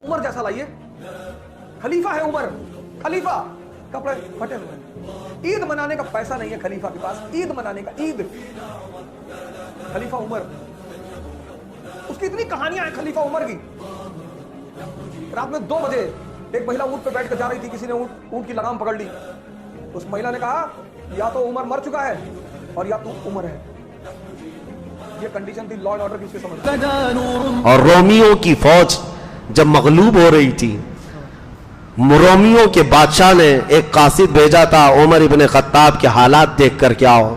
عمر جیسا لائیے, خلیفہ ہے عمر, خلیفہ, کپڑے پھٹے ہوئے ہیں, عید منانے کا پیسہ نہیں ہے خلیفہ کے پاس, عید منانے کا, عید, خلیفہ عمر, اس کی اتنی کہانیاں ہیں خلیفہ عمر کی. رات میں 2 بجے ایک مہیلا اونٹ پہ بیٹھ کر جا رہی تھی, کسی نے اونٹ کی لگام پکڑ لی. اس مہیلا نے کہا یا تو عمر مر چکا ہے اور یا تو عمر ہے. یہ کنڈیشن تھی لا اینڈ آرڈر کی, اس کے سمجھ. اور رومیوں کی فوج جب مغلوب ہو رہی تھی, رومیوں کے بادشاہ نے ایک قاصد بھیجا تھا عمر ابن خطاب کے حالات دیکھ کر کے آؤ.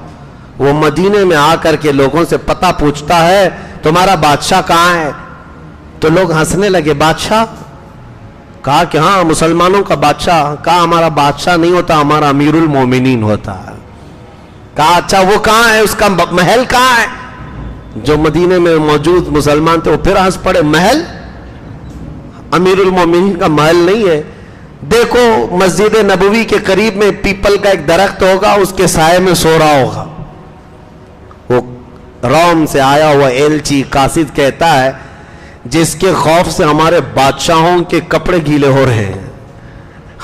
وہ مدینے میں آ کر کے لوگوں سے پتہ پوچھتا ہے تمہارا بادشاہ کہاں ہے؟ تو لوگ ہنسنے لگے. بادشاہ؟ کہا کہ ہاں مسلمانوں کا بادشاہ. کہا ہمارا بادشاہ نہیں ہوتا, ہمارا امیر المومنین ہوتا ہے. کہا اچھا وہ کہاں ہے, اس کا محل کہاں ہے؟ جو مدینے میں موجود مسلمان تھے وہ پھر ہنس پڑے. محل؟ امیر المومنین کا محل نہیں ہے. دیکھو مسجد نبوی کے قریب میں پیپل کا ایک درخت ہوگا, اس کے سائے میں سو رہا ہوگا. وہ روم سے آیا ہوا ایلچی قاصد کہتا ہے جس کے خوف سے ہمارے بادشاہوں کے کپڑے گیلے ہو رہے ہیں,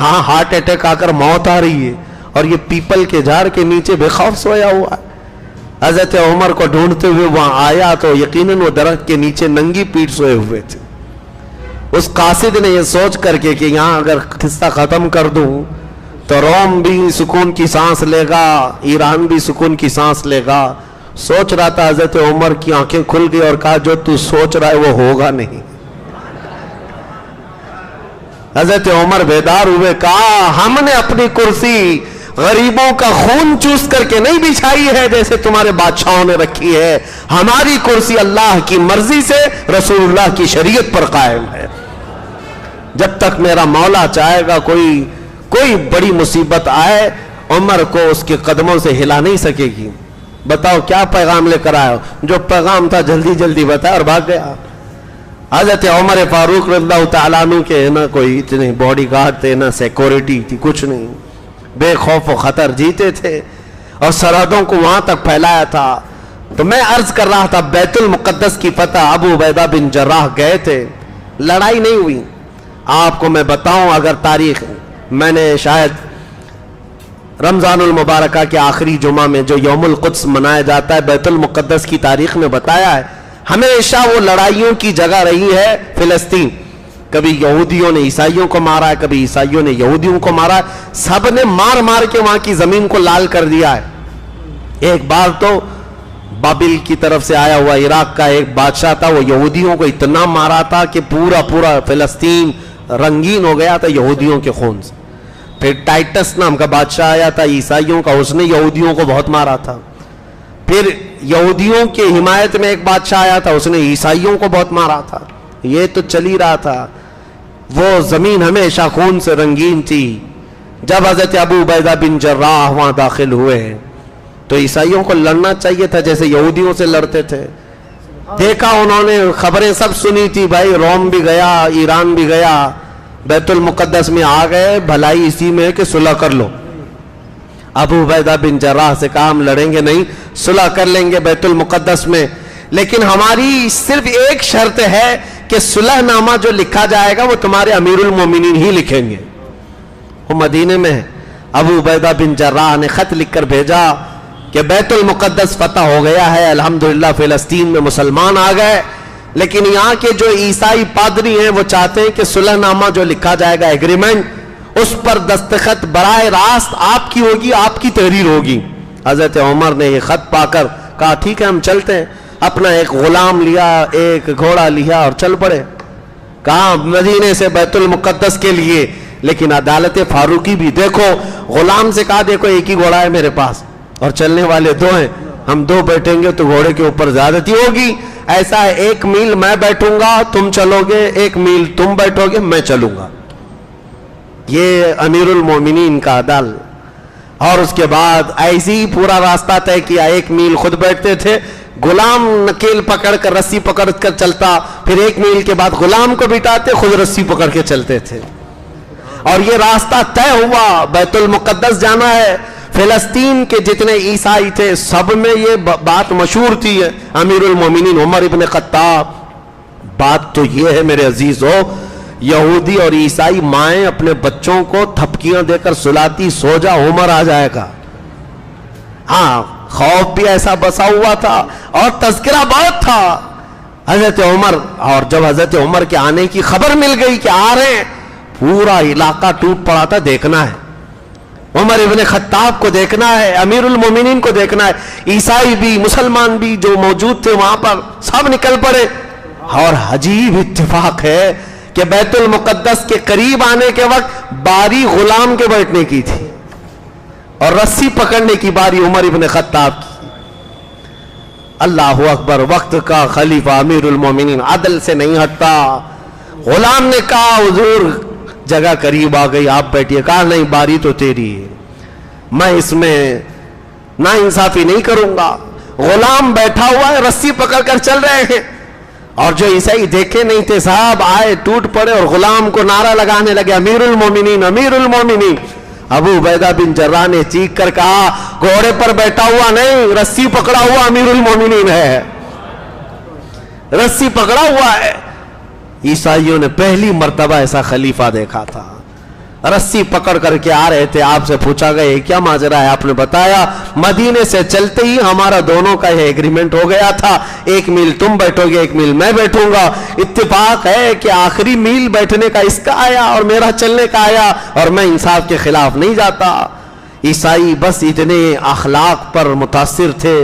ہاں ہارٹ اٹیک آ کر موت آ رہی ہے, اور یہ پیپل کے جھاڑ کے نیچے بے خوف سویا ہوا ہے. حضرت عمر کو ڈھونڈتے ہوئے وہاں آیا تو یقیناً وہ درخت کے نیچے ننگی پیٹھ سوئے ہوئے تھے. اس قاصد نے یہ سوچ کر کے کہ یہاں اگر قصہ ختم کر دوں تو روم بھی سکون کی سانس لے گا, ایران بھی سکون کی سانس لے گا. سوچ رہا تھا, حضرت عمر کی آنکھیں کھل گئی اور کہا جو تو سوچ رہا ہے وہ ہوگا نہیں. حضرت عمر بیدار ہوئے, کہا ہم نے اپنی کرسی غریبوں کا خون چوس کر کے نہیں بچھائی ہے جیسے تمہارے بادشاہوں نے رکھی ہے. ہماری کرسی اللہ کی مرضی سے رسول اللہ کی شریعت پر قائم ہے. جب تک میرا مولا چاہے گا کوئی بڑی مصیبت آئے, عمر کو اس کے قدموں سے ہلا نہیں سکے گی. بتاؤ کیا پیغام لے کر آیا؟ جو پیغام تھا جلدی جلدی بتایا اور بھاگ گیا. حضرت عمر فاروق رضی اللہ تعالیٰ عنہ کے نہ کوئی اتنے باڈی گارڈ تھے, نہ سیکورٹی تھی, کچھ نہیں, بے خوف و خطر جیتے تھے اور سرحدوں کو وہاں تک پھیلایا تھا. تو میں عرض کر رہا تھا بیت المقدس کی فتح ابو عبیدہ بن جراح گئے تھے, لڑائی نہیں ہوئی. آپ کو میں بتاؤں, اگر تاریخ میں نے شاید رمضان المبارکہ کے آخری جمعہ میں جو یوم القدس منایا جاتا ہے بیت المقدس کی تاریخ میں بتایا ہے, ہمیشہ وہ لڑائیوں کی جگہ رہی ہے فلسطین. کبھی یہودیوں نے عیسائیوں کو مارا ہے, کبھی عیسائیوں نے یہودیوں کو مارا ہے, سب نے مار مار کے وہاں کی زمین کو لال کر دیا ہے. ایک بار تو بابل کی طرف سے آیا ہوا عراق کا ایک بادشاہ تھا, وہ یہودیوں کو اتنا مارا تھا کہ پورا فلسطین رنگین ہو گیا تھا یہودیوں کے خون سے. پھر ٹائٹس نام کا بادشاہ آیا تھا عیسائیوں کا, اس نے یہودیوں کو بہت مارا تھا. پھر یہودیوں کے حمایت میں ایک بادشاہ آیا تھا, اس نے عیسائیوں کو بہت مارا تھا. یہ تو چل ہی رہا تھا. وہ زمین ہمیشہ خون سے رنگین تھی. جب حضرت ابو عبیدہ بن جراح وہاں داخل ہوئے تو عیسائیوں کو لڑنا چاہیے تھا جیسے یہودیوں سے لڑتے تھے. دیکھا انہوں نے, خبریں سب سنی تھی, بھائی روم بھی گیا, ایران بھی گیا, بیت المقدس میں آ گئے, بھلائی اسی میں ہے کہ صلح کر لو. ابو عبیدہ بن جراح سے کہا ہم لڑیں گے نہیں, صلح کر لیں گے بیت المقدس میں, لیکن ہماری صرف ایک شرط ہے کہ صلح نامہ جو لکھا جائے گا وہ تمہارے امیر المومنین ہی لکھیں گے. وہ مدینے میں ابو عبیدہ بن جراح نے خط لکھ کر بھیجا کہ بیت المقدس فتح ہو گیا ہے, الحمدللہ فلسطین میں مسلمان آ گئے, لیکن یہاں کے جو عیسائی پادری ہیں وہ چاہتے ہیں کہ صلح نامہ جو لکھا جائے گا ایگریمنٹ, اس پر دستخط براہ راست آپ کی ہوگی, آپ کی تحریر ہوگی. حضرت عمر نے یہ خط پا کر کہا ٹھیک ہے ہم چلتے ہیں. اپنا ایک غلام لیا, ایک گھوڑا لیا اور چل پڑے. کہا مدینے سے بیت المقدس کے لیے, لیکن عدالت فاروقی بھی. دیکھو غلام سے کہا دیکھو ایک ہی گھوڑا ہے میرے پاس اور چلنے والے 2 ہیں, ہم 2 بیٹھیں گے تو گھوڑے کے اوپر زیادتی ہوگی. ایسا ہے 1 میل میں بیٹھوں گا تم چلو گے, 1 میل تم بیٹھو گے میں چلوں گا. یہ امیر المومنین کا عدل. اور اس کے بعد ایسے ہی پورا راستہ طے کیا. 1 میل خود بیٹھتے تھے, غلام نکیل پکڑ کر رسی پکڑ کر چلتا, پھر 1 میل کے بعد غلام کو بٹھاتے, خود رسی پکڑ کے چلتے تھے. اور یہ راستہ طے ہوا, بیت المقدس جانا ہے. فلسطین کے جتنے عیسائی تھے سب میں یہ بات مشہور تھی, امیر المومنین عمر ابن خطاب. بات تو یہ ہے میرے عزیزو یہودی اور عیسائی مائیں اپنے بچوں کو تھپکیاں دے کر سلاتی، سو جا عمر آ جائے گا. ہاں خوف بھی ایسا بسا ہوا تھا اور تذکرہ بہت تھا حضرت عمر. اور جب حضرت عمر کے آنے کی خبر مل گئی کہ آ رہے ہیں، پورا علاقہ ٹوٹ پڑا تھا. دیکھنا ہے عمر ابن خطاب کو، دیکھنا ہے امیر المومنین کو، دیکھنا ہے. عیسائی بھی مسلمان بھی جو موجود تھے وہاں پر سب نکل پڑے. اور عجیب اتفاق ہے کہ بیت المقدس کے قریب آنے کے وقت باری غلام کے بیٹھنے کی تھی اور رسی پکڑنے کی باری عمر ابن خطاب کی. اللہ اکبر. وقت کا خلیفہ امیر المومنین عدل سے نہیں ہٹتا. غلام نے کہا حضور جگہ قریب آ گئی، آپ بیٹھیے. کہا نہیں، باری تو تیری ہے، میں اس میں نا انصافی نہیں کروں گا. غلام بیٹھا ہوا ہے، رسی پکڑ کر چل رہے ہیں. اور جو عیسائی دیکھے نہیں تھے صاحب آئے، ٹوٹ پڑے اور غلام کو نعرہ لگانے لگے، امیر المومنین امیر المومنین. ابو عبیدہ بن جراح نے چیخ کر کہا گھوڑے پر بیٹھا ہوا نہیں، رسی پکڑا ہوا امیر المومنین ہے، رسی پکڑا ہوا ہے. عیسائیوں نے پہلی مرتبہ ایسا خلیفہ دیکھا تھا. رسی پکڑ کر کے آ رہے تھے. آپ سے پوچھا گیا کیا ماجرا ہے؟ آپ نے بتایا مدینے سے چلتے ہی ہمارا دونوں کا یہ ایگریمنٹ ہو گیا تھا، 1 میل تم بیٹھو گے، 1 میل میں بیٹھوں گا. اتفاق ہے کہ آخری میل بیٹھنے کا اس کا آیا اور میرا چلنے کا آیا، اور میں انصاف کے خلاف نہیں جاتا. عیسائی بس اتنے اخلاق پر متاثر تھے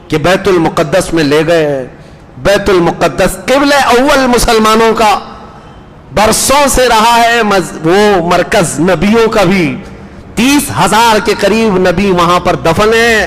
کہ بیت المقدس میں لے گئے. بیت المقدس قبلہ اول مسلمانوں کا برسوں سے رہا ہے، وہ مرکز نبیوں کا بھی. 30,000 کے قریب نبی وہاں پر دفن ہیں.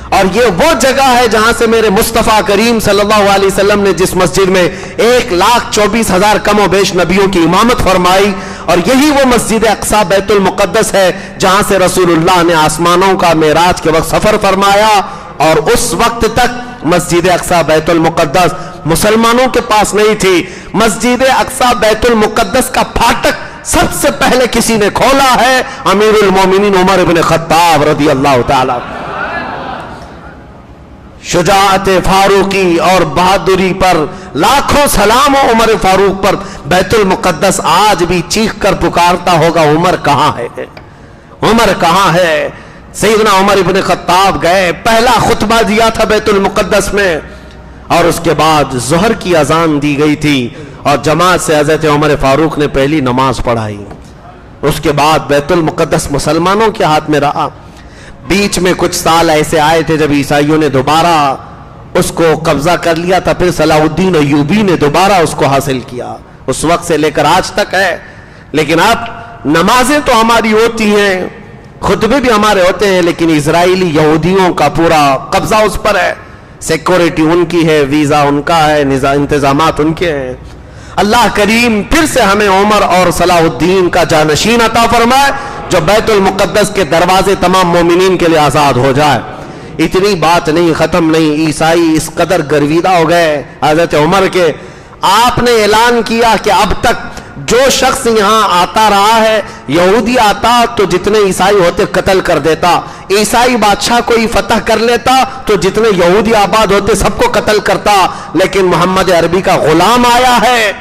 اور یہ وہ جگہ ہے جہاں سے میرے مصطفیٰ کریم صلی اللہ علیہ وسلم نے جس مسجد میں 1,24,000 کم و بیش نبیوں کی امامت فرمائی، اور یہی وہ مسجد اقصی بیت المقدس ہے جہاں سے رسول اللہ نے آسمانوں کا معراج کے وقت سفر فرمایا. اور اس وقت تک مسجد اقصی بیت المقدس مسلمانوں کے پاس نہیں تھی. مسجد اقصی بیت المقدس کا پھاٹک سب سے پہلے کسی نے کھولا ہے، امیر المومنین عمر ابن خطاب رضی اللہ تعالی. شجاعت فاروقی اور بہادری پر لاکھوں سلام ہو عمر فاروق پر. بیت المقدس آج بھی چیخ کر پکارتا ہوگا عمر کہاں ہے، عمر کہاں ہے. سیدنا عمر ابن خطاب گئے، پہلا خطبہ دیا تھا بیت المقدس میں، اور اس کے بعد ظہر کی اذان دی گئی تھی اور جماعت سے حضرت عمر فاروق نے پہلی نماز پڑھائی. اس کے بعد بیت المقدس مسلمانوں کے ہاتھ میں رہا. بیچ میں کچھ سال ایسے آئے تھے جب عیسائیوں نے دوبارہ اس کو قبضہ کر لیا تھا، پھر صلاح الدین ایوبی نے دوبارہ اس کو حاصل کیا. اس وقت سے لے کر آج تک ہے. لیکن اب نمازیں تو ہماری ہوتی ہیں، خطبے بھی ہمارے ہوتے ہیں، لیکن اسرائیلی یہودیوں کا پورا قبضہ اس پر ہے. سیکورٹی ان کی ہے، ویزا ان کا ہے، انتظامات ان کے ہیں. اللہ کریم پھر سے ہمیں عمر اور صلاح الدین کا جانشین عطا فرمائے، جو بیت المقدس کے دروازے تمام مومنین کے لیے آزاد ہو جائے. اتنی بات نہیں، ختم نہیں. عیسائی اس قدر گرویدہ ہو گئے حضرت عمر کے. آپ نے اعلان کیا کہ اب تک جو شخص یہاں آتا رہا ہے، یہودی آتا تو جتنے عیسائی ہوتے قتل کر دیتا، عیسائی بادشاہ کوئی فتح کر لیتا تو جتنے یہودی آباد ہوتے سب کو قتل کرتا. لیکن محمد عربی کا غلام آیا ہے،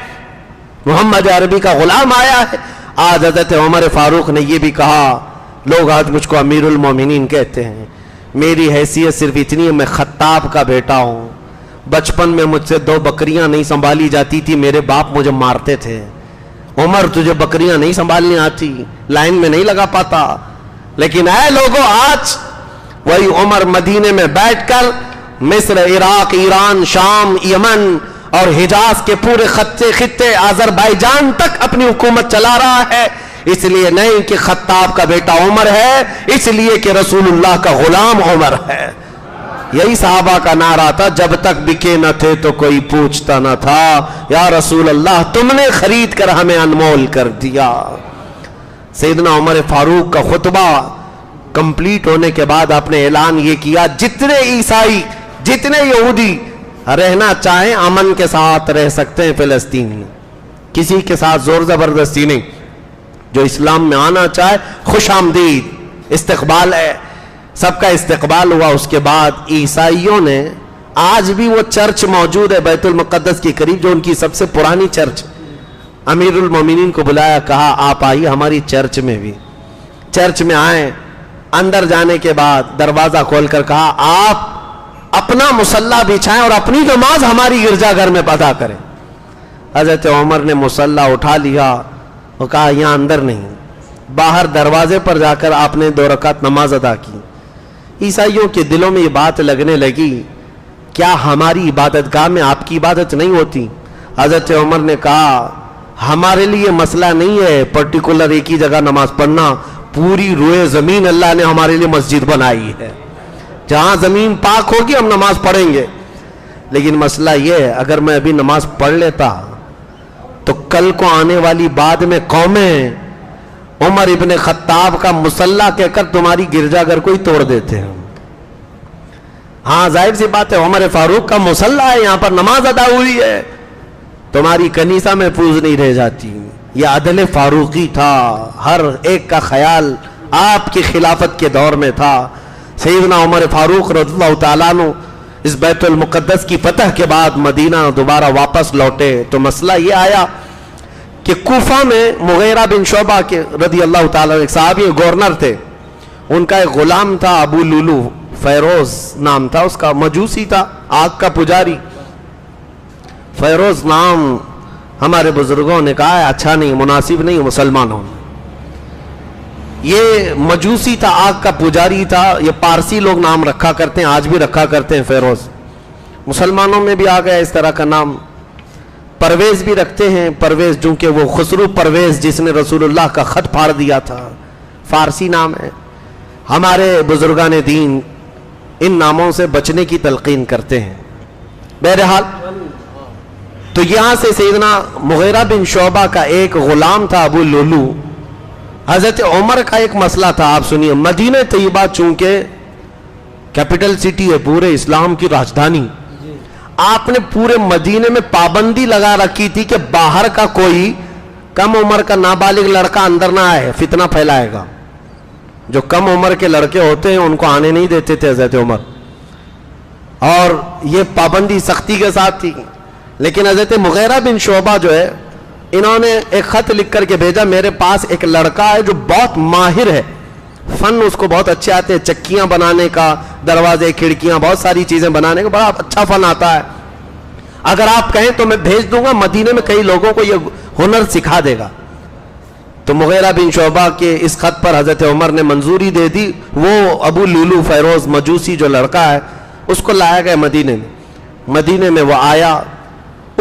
محمد عربی کا غلام آیا ہے. آج حضرت عمر فاروق نے یہ بھی کہا، لوگ آج مجھ کو امیر المومنین کہتے ہیں، میری حیثیت صرف اتنی ہے میں خطاب کا بیٹا ہوں. بچپن میں مجھ سے 2 بکریاں نہیں سنبھالی جاتی تھی، میرے باپ مجھے مارتے تھے. عمر تجھے بکریاں نہیں سنبھالنی آتی، لائن میں نہیں لگا پاتا. لیکن اے لوگوں، آج وہی عمر مدینے میں بیٹھ کر مصر، عراق، ایران، شام، یمن اور حجاز کے پورے خطے آذربائیجان تک اپنی حکومت چلا رہا ہے. اس لیے نہیں کہ خطاب کا بیٹا عمر ہے، اس لیے کہ رسول اللہ کا غلام عمر ہے. یہی صحابہ کا نعرہ تھا، جب تک بکے نہ تھے تو کوئی پوچھتا نہ تھا، یا رسول اللہ تم نے خرید کر ہمیں انمول کر دیا. سیدنا عمر فاروق کا خطبہ کمپلیٹ ہونے کے بعد آپ نے اعلان یہ کیا، جتنے عیسائی جتنے یہودی رہنا چاہیں امن کے ساتھ رہ سکتے ہیں فلسطین میں، کسی کے ساتھ زور زبردستی نہیں. جو اسلام میں آنا چاہے خوش آمدید، استقبال ہے. سب کا استقبال ہوا. اس کے بعد عیسائیوں نے، آج بھی وہ چرچ موجود ہے بیت المقدس کے قریب جو ان کی سب سے پرانی چرچ، امیر المومنین کو بلایا, کہا آپ آئیے ہماری چرچ میں بھی. چرچ میں آئے, اندر جانے کے بعد دروازہ کھول کر کہا آپ اپنا مصلی بچھائیں اور اپنی نماز ہماری گرجا گھر میں ادا کریں. حضرت عمر نے مصلی اٹھا لیا اور کہا یہاں اندر نہیں, باہر دروازے پر جا کر آپ نے 2 رکعت نماز ادا کی. عیسائیوں کے دلوں میں یہ بات لگنے لگی, کیا ہماری عبادت گاہ میں آپ کی عبادت نہیں ہوتی؟ حضرت عمر نے کہا ہمارے لیے مسئلہ نہیں ہے پرٹیکولر ایک ہی جگہ نماز پڑھنا, پوری روئے زمین اللہ نے ہمارے لیے مسجد بنائی ہے, جہاں زمین پاک ہوگی ہم نماز پڑھیں گے. لیکن مسئلہ یہ ہے, اگر میں ابھی نماز پڑھ لیتا تو کل کو آنے والی بعد میں قومیں عمر ابن خطاب کا مصلی کہہ کر تمہاری گرجا گھر کو ہی توڑ دیتے ہیں. ہاں ظاہر سی بات ہے, عمر فاروق کا مصلی ہے, یہاں پر نماز ادا ہوئی ہے, تمہاری کنیسہ محفوظ نہیں رہ جاتی. یہ عدل فاروقی تھا, ہر ایک کا خیال آپ کی خلافت کے دور میں تھا. سیدنا عمر فاروق رضی اللہ تعالیٰ عنہ اس بیت المقدس کی فتح کے بعد مدینہ دوبارہ واپس لوٹے تو مسئلہ یہ آیا کہ کوفہ میں مغیرہ بن شعبہ کے رضی اللہ تعالیٰ ایک صحابی گورنر تھے, ان کا ایک غلام تھا ابو لولو, فیروز نام تھا اس کا, مجوسی تھا, آگ کا پجاری. فیروز نام ہمارے بزرگوں نے کہا ہے اچھا نہیں, مناسب نہیں مسلمانوں میں. یہ مجوسی تھا, آگ کا پجاری تھا, یہ پارسی لوگ نام رکھا کرتے ہیں, آج بھی رکھا کرتے ہیں فیروز. مسلمانوں میں بھی آ گیا اس طرح کا نام. پرویز بھی رکھتے ہیں, پرویز چونکہ وہ خسرو پرویز جس نے رسول اللہ کا خط پھاڑ دیا تھا, فارسی نام ہے. ہمارے بزرگان دین ان ناموں سے بچنے کی تلقین کرتے ہیں. بہرحال تو یہاں سے سیدنا مغیرہ بن شعبہ کا ایک غلام تھا ابو لولو. حضرت عمر کا ایک مسئلہ تھا, آپ سنیے. مدینہ طیبہ چونکہ کیپٹل سٹی ہے, پورے اسلام کی راجدھانی, آپ نے پورے مدینے میں پابندی لگا رکھی تھی کہ باہر کا کوئی کم عمر کا نابالغ لڑکا اندر نہ آئے, فتنہ پھیلائے گا. جو کم عمر کے لڑکے ہوتے ہیں ان کو آنے نہیں دیتے تھے حضرت عمر, اور یہ پابندی سختی کے ساتھ تھی. لیکن حضرت مغیرہ بن شعبہ جو ہے, انہوں نے ایک خط لکھ کر کے بھیجا, میرے پاس ایک لڑکا ہے جو بہت ماہر ہے, فن اس کو بہت اچھے آتے ہیں, چکیاں بنانے کا, دروازے کھڑکیاں, بہت ساری چیزیں بنانے کا بڑا اچھا فن آتا ہے. اگر آپ کہیں تو میں بھیج دوں گا, مدینے میں کئی لوگوں کو یہ ہنر سکھا دے گا. تو مغیرہ بن شعبہ کے اس خط پر حضرت عمر نے منظوری دے دی. وہ ابو لولو فیروز مجوسی جو لڑکا ہے اس کو لایا گیا مدینے میں. مدینے میں وہ آیا,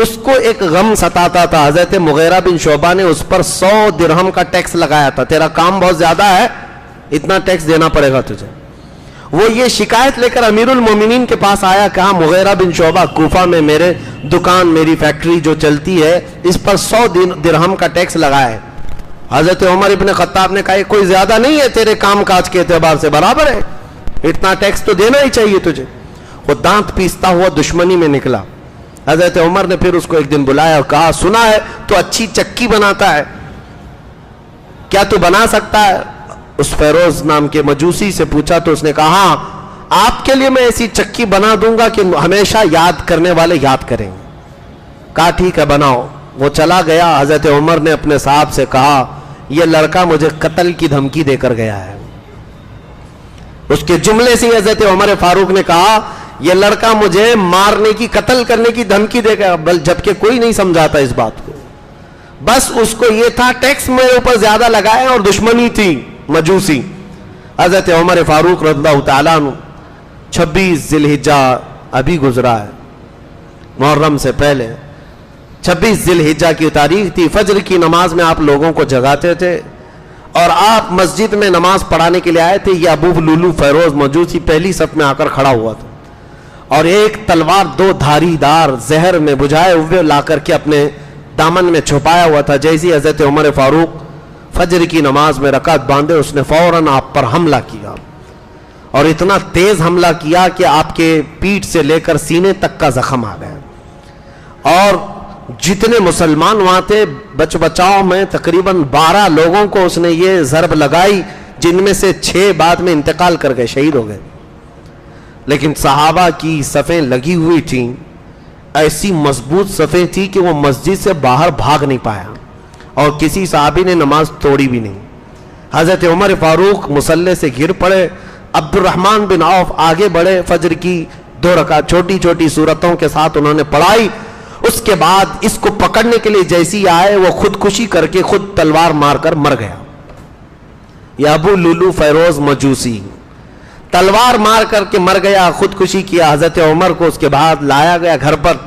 اس کو ایک غم ستاتا تھا. حضرت مغیرہ بن شعبہ نے اس پر 100 درہم کا ٹیکس لگایا تھا, تیرا کام بہت زیادہ ہے, اتنا ٹیکس دینا پڑے گا تجھے. وہ یہ شکایت لے کر امیر المومنین کے پاس آیا, کہا مغیرہ بن شعبہ کوفہ میں میرے دکان, میری فیکٹری جو چلتی ہے, اس پر 100 درہم کا ٹیکس لگایا ہے. حضرت عمر ابن خطاب نے کہا یہ کوئی زیادہ نہیں ہے, تیرے کام کاج کے اعتبار سے برابر ہے, اتنا ٹیکس تو دینا ہی چاہیے تجھے. وہ دانت پیستا ہوا دشمنی میں نکلا. حضرت عمر نے پھر اس کو ایک دن بلایا اور کہا سنا ہے تو اچھی چکی بناتا ہے, کیا تو بنا سکتا ہے؟ اس فیروز نام کے مجوسی سے پوچھا تو اس نے کہا ہاں, آپ کے لیے میں ایسی چکی بنا دوں گا کہ ہمیشہ یاد کرنے والے یاد کریں گے. کہا ٹھیک ہے بناؤ. وہ چلا گیا. حضرت عمر نے اپنے صاحب سے کہا یہ لڑکا مجھے قتل کی دھمکی دے کر گیا ہے. اس کے جملے سے حضرت عمر فاروق نے کہا یہ لڑکا مجھے مارنے کی, قتل کرنے کی دھمکی دے گا, جبکہ کوئی نہیں سمجھاتا اس بات کو. بس اس کو یہ تھا ٹیکس میرے اوپر زیادہ لگائے اور دشمنی تھی مجوسی. حضرت عمر فاروق رضی اللہ تعالیٰ عنہ 26 ذی الحجہ ابھی گزرا ہے, محرم سے پہلے 26 ذی الحجہ کی تاریخ تھی. فجر کی نماز میں آپ لوگوں کو جگاتے تھے اور آپ مسجد میں نماز پڑھانے کے لیے آئے تھے. یہ ابو لولو فیروز مجوسی پہلی صف میں آ کر کھڑا ہوا تھا اور ایک تلوار 2 دھاری دار زہر میں بجھائے ہوئے لا کر کے اپنے دامن میں چھپایا ہوا تھا. جیسی حضرت عمر فاروق فجر کی نماز میں رکعت باندھے, اس نے فوراً آپ پر حملہ کیا اور اتنا تیز حملہ کیا کہ آپ کے پیٹھ سے لے کر سینے تک کا زخم آ گیا. اور جتنے مسلمان وہاں تھے بچ بچاؤ میں تقریباً 12 لوگوں کو اس نے یہ ضرب لگائی, جن میں سے 6 بعد میں انتقال کر گئے, شہید ہو گئے. لیکن صحابہ کی صفیں لگی ہوئی تھیں, ایسی مضبوط صفیں تھی کہ وہ مسجد سے باہر بھاگ نہیں پایا. اور کسی صحابی نے نماز توڑی بھی نہیں. حضرت عمر فاروق مصلی سے گر پڑے. عبد الرحمن بن عوف آگے بڑھے, فجر کی 2 رکعت چھوٹی چھوٹی صورتوں کے ساتھ انہوں نے پڑھائی. اس کے بعد اس کو پکڑنے کے لیے جیسی آئے وہ خودکشی کر کے خود تلوار مار کر مر گیا. یا ابو لولو فیروز مجوسی تلوار مار کر کے مر گیا, خودکشی کیا. حضرت عمر کو اس کے بعد لایا گیا گھر پر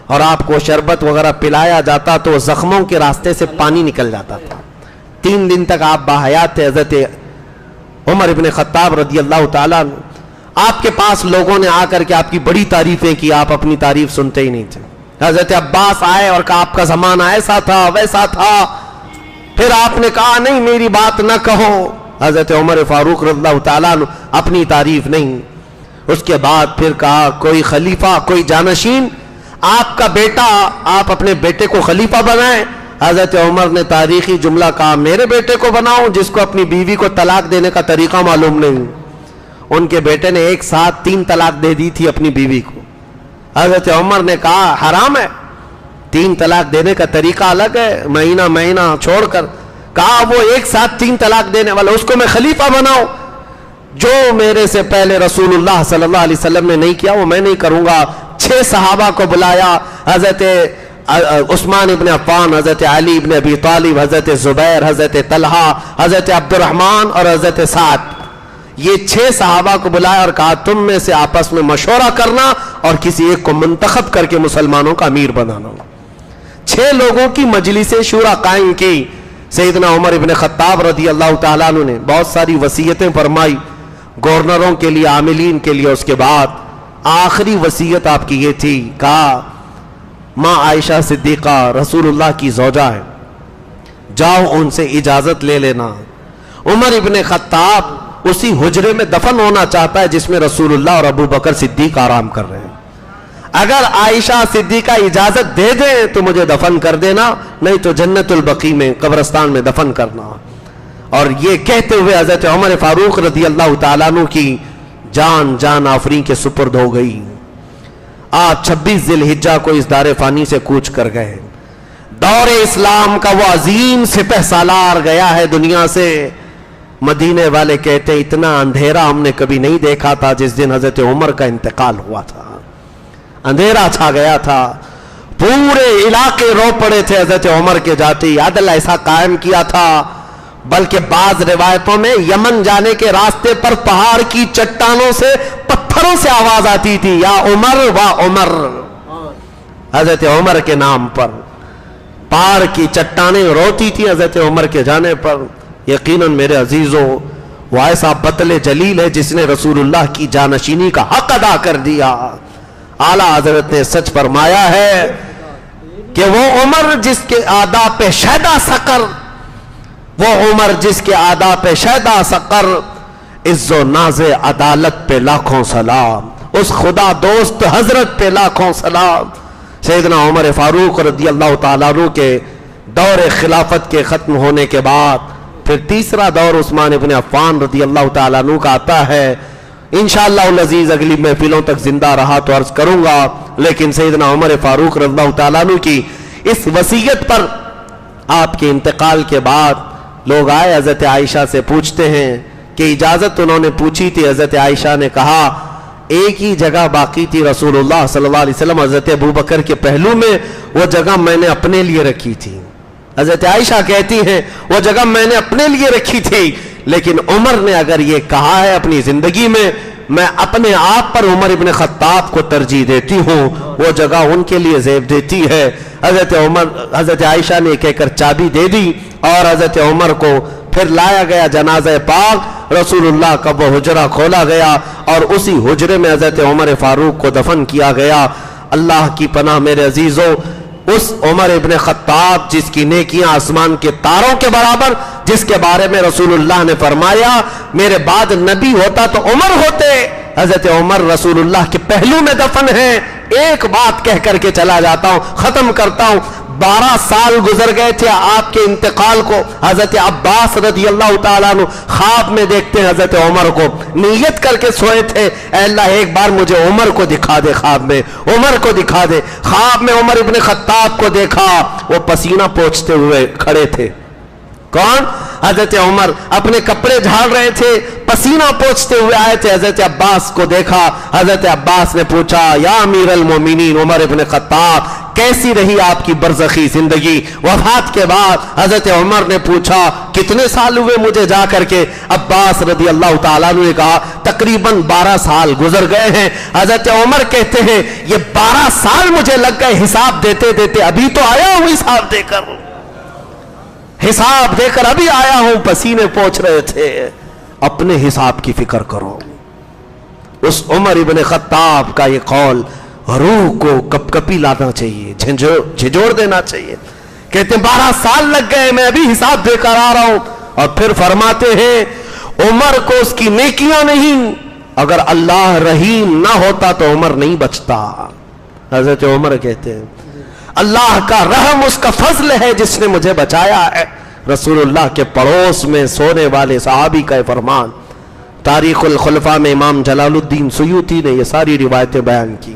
اور آپ کو شربت وغیرہ پلایا جاتا تو زخموں کے راستے سے پانی نکل جاتا تھا. 3 دن تک آپ باحیات تھے. حضرت عمر ابن خطاب رضی اللہ تعالیٰ آپ کے پاس لوگوں نے آ کر کے آپ کی بڑی تعریفیں کی, آپ اپنی تعریف سنتے ہی نہیں تھے. حضرت عباس آئے اور کہا آپ کا زمانہ ایسا تھا ویسا تھا. پھر آپ نے کہا نہیں میری بات نہ کہو. حضرت عمر فاروق رضی اللہ تعالیٰ اپنی تعریف نہیں. اس کے بعد پھر کہا کوئی خلیفہ کوئی جانشین, آپ کا بیٹا, آپ اپنے بیٹے کو خلیفہ بنائیں. حضرت عمر نے تاریخی جملہ کہا میرے بیٹے کو بناؤں جس کو اپنی بیوی کو طلاق دینے کا طریقہ معلوم نہیں. ان کے بیٹے نے ایک ساتھ 3 طلاق دے دی تھی اپنی بیوی کو. حضرت عمر نے کہا حرام ہے, 3 طلاق دینے کا طریقہ الگ ہے, مہینہ مہینہ چھوڑ کر. کہا وہ ایک ساتھ 3 طلاق دینے والا اس کو میں خلیفہ بناؤں, جو میرے سے پہلے رسول اللہ صلی اللہ علیہ وسلم نے نہیں کیا وہ میں نہیں کروں گا. 6 صحابہ کو بلایا, حضرت عثمان ابن عفان, حضرت علی ابن ابی طالب, حضرت زبیر, حضرت طلحہ, حضرت عبد الرحمن اور حضرت سعد. یہ 6 صحابہ کو بلایا اور کہا تم میں سے آپس میں مشورہ کرنا اور کسی ایک کو منتخب کر کے مسلمانوں کا امیر بنانا. 6 لوگوں کی مجلس شورا قائم کی. سیدنا عمر ابن خطاب رضی اللہ تعالیٰ عنہ نے بہت ساری وصیتیں فرمائی گورنروں کے لیے, عاملین کے لیے. اس کے بعد آخری وصیت آپ کی یہ تھی, کہا ماں عائشہ صدیقہ رسول اللہ کی زوجہ ہے, جاؤ ان سے اجازت لے لینا. عمر ابن خطاب اسی حجرے میں دفن ہونا چاہتا ہے جس میں رسول اللہ اور ابو بکر صدیق آرام کر رہے ہیں. اگر عائشہ صدیقہ اجازت دے دیں تو مجھے دفن کر دینا, نہیں تو جنت البقیع میں قبرستان میں دفن کرنا. اور یہ کہتے ہوئے حضرت عمر فاروق رضی اللہ تعالیٰ عنہ کی جان آفرین کے سپرد ہو گئی. آپ 26 ذی الحجہ کو اس دار فانی سے کوچ کر گئے. دور اسلام کا وہ عظیم سپہ سالار گیا ہے دنیا سے. مدینے والے کہتے ہیں اتنا اندھیرا ہم نے کبھی نہیں دیکھا تھا جس دن حضرت عمر کا انتقال ہوا تھا. اندھیرا چھا گیا تھا, پورے علاقے رو پڑے تھے حضرت عمر کے جاتے. عدل ایسا قائم کیا تھا بلکہ بعض روایتوں میں یمن جانے کے راستے پر پہاڑ کی چٹانوں سے پتھروں سے آواز آتی تھی یا عمر و عمر, حضرت عمر کے نام پر. پہاڑ کی چٹانیں روتی تھی حضرت عمر کے جانے پر. یقیناً میرے عزیزوں وہ ایسا بطل جلیل ہے جس نے رسول اللہ کی جانشینی کا حق ادا کر دیا. اعلیٰ حضرت نے سچ فرمایا ہے کہ وہ عمر جس کے آداب پہ شیدا سقر, وہ عمر جس کے آداب پہ شیدا سقر, عز و ناز عدالت پہ لاکھوں سلام, اس خدا دوست حضرت پہ لاکھوں سلام. سیدنا عمر فاروق رضی اللہ تعالیٰ عنہ کے دور خلافت کے ختم ہونے کے بعد پھر تیسرا دور عثمان ابن عفان رضی اللہ تعالیٰ عنہ کا آتا ہے. انشاءاللہ العزیز اگلی محفلوں تک زندہ رہا تو عرض کروں گا, لیکن سیدنا عمر فاروق رضی اللہ تعالیٰ عنہ کی اس وصیت پر آپ کے انتقال کے بعد لوگ آئے حضرت عائشہ سے پوچھتے ہیں کہ اجازت انہوں نے پوچھی تھی. حضرت عائشہ نے کہا ایک ہی جگہ باقی تھی رسول اللہ صلی اللہ علیہ وسلم حضرت ابو بکر کے پہلو میں, وہ جگہ میں نے اپنے لیے رکھی تھی. حضرت عائشہ کہتی ہیں وہ جگہ میں نے اپنے لیے رکھی تھی, لیکن عمر نے اگر یہ کہا ہے اپنی زندگی میں اپنے آپ پر عمر ابن خطاب کو ترجیح دیتی ہوں, وہ جگہ ان کے لیے زیب دیتی ہے. حضرت عائشہ نے کہہ کر چابی دے دی اور حضرت عمر کو پھر لایا گیا جنازہ پاک, رسول اللہ کا وہ حجرہ کھولا گیا اور اسی حجرے میں حضرت عمر فاروق کو دفن کیا گیا. اللہ کی پناہ میرے عزیزوں, اس عمر ابن خطاب جس کی نیکیاں آسمان کے تاروں کے برابر, جس کے بارے میں رسول اللہ نے فرمایا میرے بعد نبی ہوتا تو عمر ہوتے, حضرت عمر رسول اللہ کے پہلو میں دفن ہیں. ایک بات کہہ کر کے چلا جاتا ہوں, ختم کرتا ہوں. 12 سال گزر گئے تھے آپ کے انتقال کو. حضرت عباس رضی اللہ تعالیٰ عنہ خواب میں دیکھتے ہیں حضرت عمر کو, نیت کر کے سوئے تھے, اے اللہ ایک بار مجھے عمر کو دکھا دے, خواب میں عمر کو دکھا دے. خواب میں عمر ابن خطاب کو دیکھا, وہ پسینہ پوچھتے ہوئے کھڑے تھے. کون؟ حضرت عمر اپنے کپڑے جھاڑ رہے تھے, پسینہ پوچھتے ہوئے آئے تھے. حضرت عباس کو دیکھا, حضرت عباس نے پوچھا یا امیر المومنین عمر ابن خطاب, کیسی رہی آپ کی برزخی زندگی؟ وفات کے بعد حضرت عمر نے پوچھا کتنے سال ہوئے مجھے جا کر کے؟ عباس رضی اللہ تعالیٰ نے کہا تقریباً 12 سال گزر گئے ہیں. حضرت عمر کہتے ہیں یہ 12 سال مجھے لگ گئے حساب دیتے دیتے, ابھی تو آیا ہوں حساب دے کر, حساب دے کر ابھی آیا ہوں. پسینے پوچھ رہے تھے. اپنے حساب کی فکر کرو. اس عمر ابن خطاب کا یہ قول روح کو کپ کپی لانا چاہیے, جھنجھوڑ دینا چاہیے. کہتے ہیں 12 سال لگ گئے, میں ابھی حساب دے کر آ رہا ہوں. اور پھر فرماتے ہیں عمر کو اس کی نیکیاں نہیں, اگر اللہ رحیم نہ ہوتا تو عمر نہیں بچتا. حضرت عمر کہتے ہیں اللہ کا رحم اس کا فضل ہے جس نے مجھے بچایا ہے. رسول اللہ کے پڑوس میں سونے والے صحابی کا فرمان. تاریخ الخلفاء میں امام جلال الدین سیوطی نے یہ ساری روایتیں بیان کی.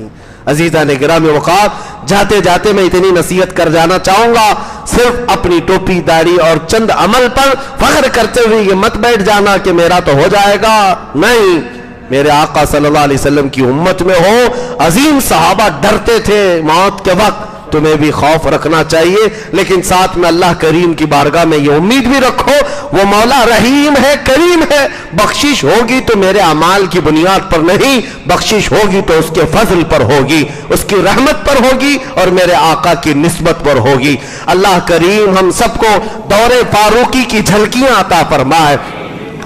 عزیزان گرامی وقات, جاتے جاتے میں اتنی نصیحت کر جانا چاہوں گا, صرف اپنی ٹوپی داڑھی اور چند عمل پر فخر کرتے ہوئے یہ مت بیٹھ جانا کہ میرا تو ہو جائے گا. نہیں, میرے آقا صلی اللہ علیہ وسلم کی امت میں ہو. عظیم صحابہ ڈرتے تھے موت کے وقت, تمہیں بھی خوف رکھنا چاہیے, لیکن ساتھ میں اللہ کریم کی بارگاہ میں یہ امید بھی رکھو وہ مولا رحیم ہے, کریم ہے. بخشش ہوگی تو میرے اعمال کی بنیاد پر نہیں, بخشش ہوگی تو اس کے فضل پر ہوگی, اس کی رحمت پر ہوگی اور میرے آقا کی نسبت پر ہوگی. اللہ کریم ہم سب کو دور فاروقی کی جھلکیاں عطا فرمائے.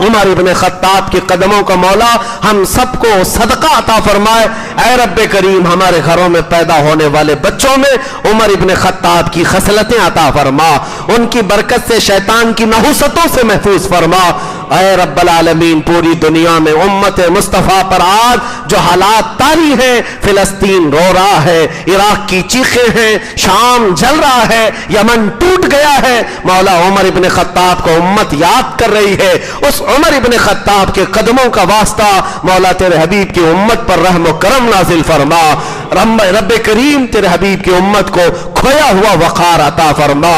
عمر ابن خطاب کے قدموں کا مولا ہم سب کو صدقہ عطا فرمائے. اے رب کریم ہمارے گھروں میں پیدا ہونے والے بچوں میں عمر ابن خطاب کی خصلتیں عطا فرما, ان کی برکت سے شیطان کی نحوستوں سے محفوظ فرما. اے رب العالمین پوری دنیا میں امت مصطفیٰ پر آج جو حالات طاری ہیں, فلسطین رو رہا ہے, عراق کی چیخیں ہیں, شام جل رہا ہے, یمن ٹوٹ گیا ہے, مولا عمر ابن خطاب کو امت یاد کر رہی ہے. اس عمر ابن خطاب کے قدموں کا واسطہ مولا تیرے حبیب کی امت پر رحم و کرم نازل فرما. رب کریم تیرے حبیب کی امت کو کھویا ہوا وقار عطا فرما.